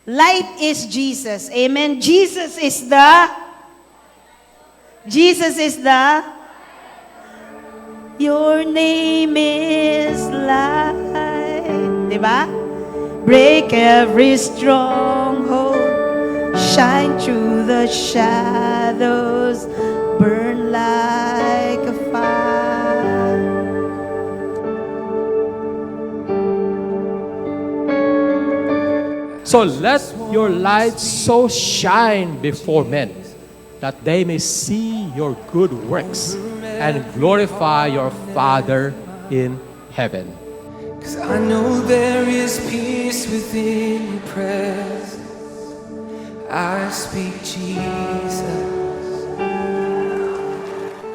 Light is Jesus. Amen. Jesus is the Your name is light. Diba? Break every stronghold. Shine through the shadows. Burn like a fire. So let your light so shine before men, that they may see your good works and glorify your Father in heaven. 'Cause I know there is peace within your presence. I speak Jesus.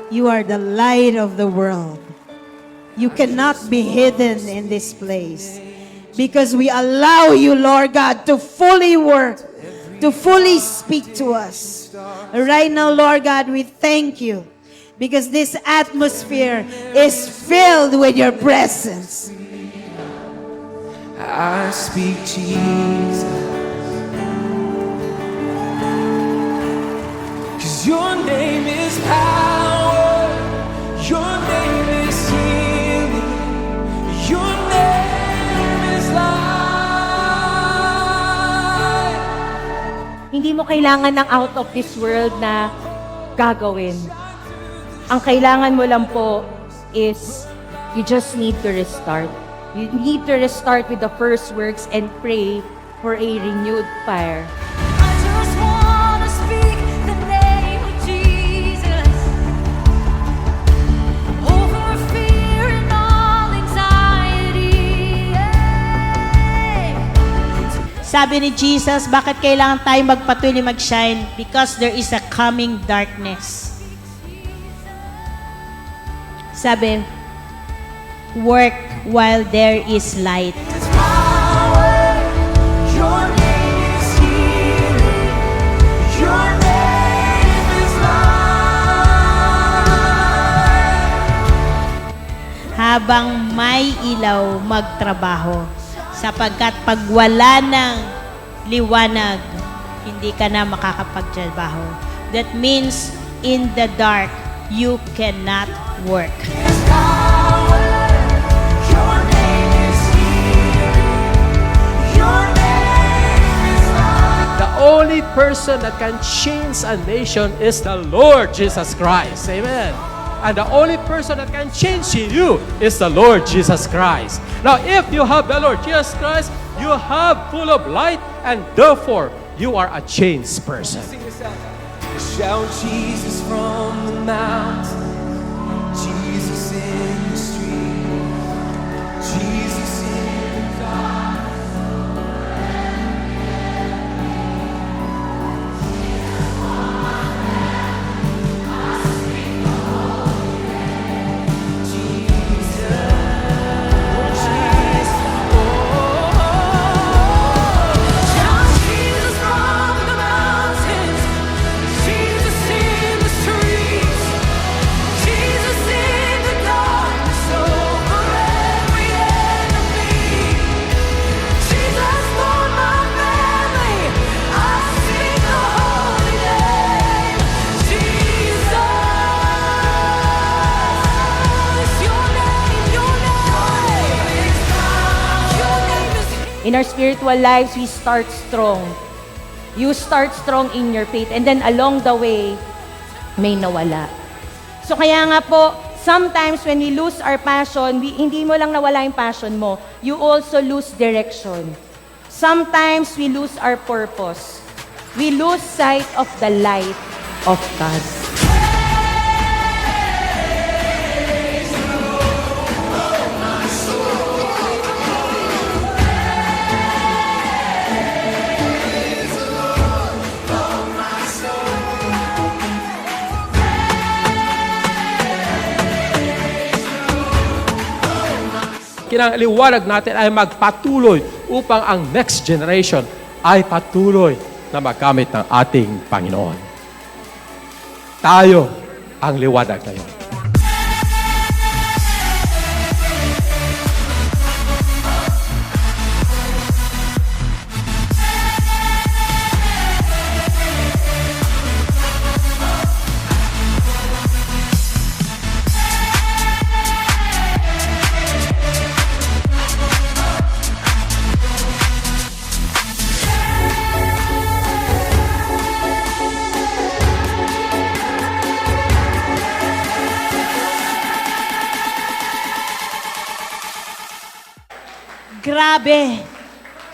You are the light of the world. You cannot be hidden in this place. Because we allow you, Lord God, to fully work, to fully speak to us. Right now, Lord God, we thank you. Because this atmosphere is filled with your presence. I speak Jesus. 'Cause your name is power. Your name is healing. Your name is life. Hindi mo kailangan ng out of this world na gagawin. Ang kailangan mo lang po is you just need to restart. You need to restart with the first works and pray for a renewed fire. I just wanna speak the name of Jesus over fear and all anxiety. Sabi ni Jesus, bakit kailangan tayo magpatuloy mag-shine? Because there is a coming darkness. Sabi, work while there is light. It's power. Your name is healing. Your name is life. Habang may ilaw, magtrabaho. Sapagkat pag wala ng liwanag, hindi ka na makakapagtrabaho. That means, in the dark, you cannot work. It's power. Your name is healing. Your name is life. The only person that can change a nation is the Lord Jesus Christ. Amen. And the only person that can change you is the Lord Jesus Christ. Now, if you have the Lord Jesus Christ, you have full of light, and therefore, you are a changed person. Sing this out. Shout Jesus from the mountain. Jesus in the street. Jesus in the dark. Shout Jesus from the mountains, Jesus in the streets, Jesus in the darkness over every enemy. Jesus for my family, I sing the holy name. Jesus, your name, your name is In our spiritual lives, we start strong. You start strong in your faith, and then along the way, may nawala. So kaya nga po, sometimes when we lose our passion, hindi mo lang nawala yung passion mo, you also lose direction. Sometimes we lose our purpose. We lose sight of the light of God. Kinaliwanag natin ay magpatuloy upang ang next generation ay patuloy na magamit ng ating Panginoon. Tayo ang liwanag na yun. Grabe.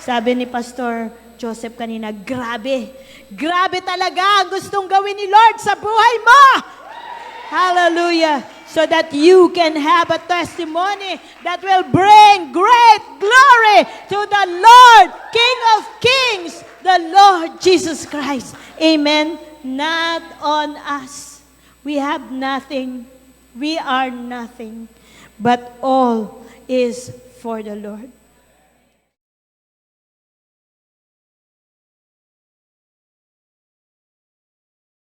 Sabi ni Pastor Joseph kanina, grabe. Grabe talaga ang gustong gawin ni Lord sa buhay mo. Hallelujah. So that you can have a testimony that will bring great glory to the Lord, King of Kings, the Lord Jesus Christ. Amen. Not on us. We have nothing. We are nothing. But all is for the Lord.